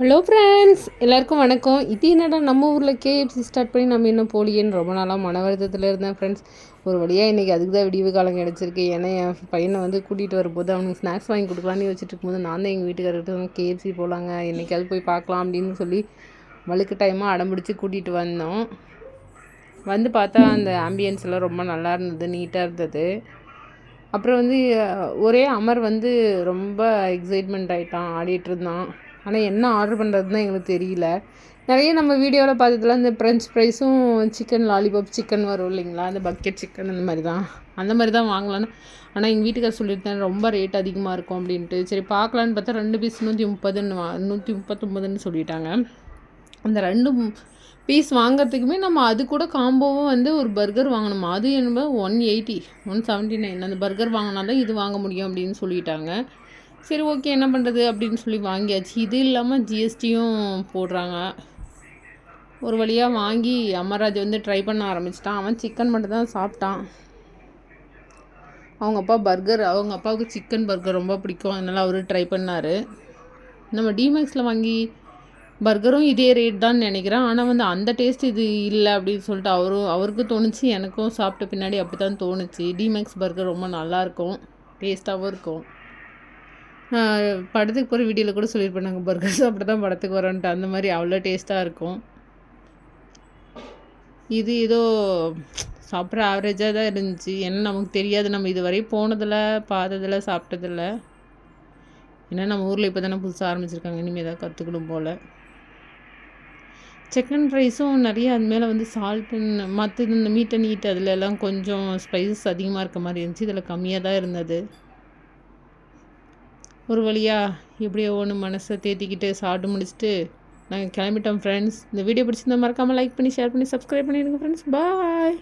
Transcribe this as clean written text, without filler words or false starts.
Hello friends, எல்லாருக்கும் வணக்கம். இது என்னடா நம்ம ஊரில் கேஎஃப்சி ஸ்டார்ட் பண்ணி நம்ம இன்னும் போலியேன்னு ரொம்ப நாளாக மன வருத்தத்தில் இருந்தேன் ஃப்ரெண்ட்ஸ். ஒரு வழியாக இன்றைக்கி அதுக்கு தான் விடிவு காலம் கிடச்சிருக்கு. ஏன்னா என் பையனை வந்து கூட்டிகிட்டு வரும்போது அவனுக்கு ஸ்நாக்ஸ் வாங்கி கொடுக்கலான்னு யோசிச்சுட்டு இருக்கும்போது நான் தான் எங்கள் வீட்டுக்காரர்கிட்ட கேஎஃப்சி போகலாங்க, என்றைக்காவது போய் பார்க்கலாம் அப்படின்னு சொல்லி வழுக்கு டைமாக அடம்பிடிச்சி கூட்டிகிட்டு வந்தோம். வந்து பார்த்தா அந்த ஆம்பியன்ஸ் எல்லாம் ரொம்ப நல்லா இருந்தது, நீட்டாக இருந்தது. அப்புறம் வந்து ஒரே அமர் வந்து ரொம்ப எக்ஸைட்மெண்ட் ஆகிட்டான், ஆடிட்டு இருந்தான். ஆனால் என்ன ஆர்டர் பண்ணுறதுன்னு தான் எங்களுக்கு தெரியல. நிறைய நம்ம வீடியோவில் பார்த்ததுல இந்த ஃப்ரெஞ்ச் ஃப்ரைஸும் சிக்கன் லாலிபாப் சிக்கன் வரும் இல்லைங்களா, அந்த பக்கெட் சிக்கன் அந்த மாதிரி தான் வாங்கலான்னு. ஆனால் எங்கள் வீட்டுக்கார சொல்லியிருந்தேன் ரொம்ப ரேட் அதிகமாக இருக்கும் அப்படின்ட்டு. சரி பார்க்கலான்னு பார்த்தா 2 பீஸ் 139ன்னு சொல்லிட்டாங்க. அந்த 2 பீஸ் வாங்கிறதுக்குமே நம்ம அது கூட காம்போவும் வந்து ஒரு பர்கர் வாங்கணுமா, அது என்ன 179 அந்த பர்கர் வாங்கினா தான் இது வாங்க முடியும் அப்படின்னு சொல்லிட்டாங்க. சரி ஓகே, என்ன பண்ணுறது அப்படின்னு சொல்லி வாங்கியாச்சு. இது இல்லாமல் ஜிஎஸ்டியும் போடுறாங்க. ஒரு வழியாக வாங்கி அமர்ராஜ் வந்து ட்ரை பண்ண ஆரம்பிச்சிட்டான். அவன் சிக்கன் மட்டும் தான் சாப்பிட்டான். அவங்க அப்பாவுக்கு சிக்கன் பர்கர் ரொம்ப பிடிக்கும், அதனால் அவர் ட்ரை பண்ணார். நம்ம டிமேக்ஸில் வாங்கி பர்கரும் இதே ரேட் தான் நினைக்கிறேன். ஆனால் வந்து அந்த டேஸ்ட் இது இல்லை அப்படின்னு சொல்லிட்டு அவருக்கு தோணுச்சு. எனக்கும் சாப்பிட்ட பின்னாடி அப்படி தான் தோணுச்சு. டிமேக்ஸ் பர்கர் ரொம்ப நல்லாயிருக்கும், டேஸ்ட்டாகவும் இருக்கும். படத்துக்கு போகிற வீடியோவில் கூட சொல்லியிருப்பேன், நாங்கள் பர்கர் சாப்பிட்டு தான் படத்துக்கு வரோன்ட்டு. அந்த மாதிரி அவ்வளோ டேஸ்ட்டாக இருக்கும். இது ஏதோ சாப்பிட்ற ஆவரேஜாக தான் இருந்துச்சு. ஏன்னா நமக்கு தெரியாது, நம்ம இது வரையும் போனதில்லை, பார்த்ததில்ல, சாப்பிட்டதில்ல. ஏன்னா நம்ம ஊரில் இப்போ தானே புதுசாக ஆரம்பிச்சிருக்காங்க, இனிமேல் தான் கற்றுக்கணும் போல். சிக்கன் ரைஸும் நிறைய அது மேலே வந்து சால்ட்டுன்னு மற்ற இந்த மீட் அண்ட் ஈட் அதில் எல்லாம் கொஞ்சம் ஸ்பைசஸ் அதிகமாக இருக்க மாதிரி இருந்துச்சு. இதில் கம்மியாக தான் இருந்தது. ஒரு வழியாக எப்படியோ ஒன்று மனசை தேத்திக்கிட்டு சாப்பிட்டு முடிச்சுட்டு நாங்கள் கிளம்பிட்டோம் ஃப்ரெண்ட்ஸ். இந்த வீடியோ பிடிச்சிருந்தா மறக்காமல் லைக் பண்ணி, ஷேர் பண்ணி, சப்ஸ்கிரைப் பண்ணிடுங்க ஃப்ரெண்ட்ஸ். பாய்.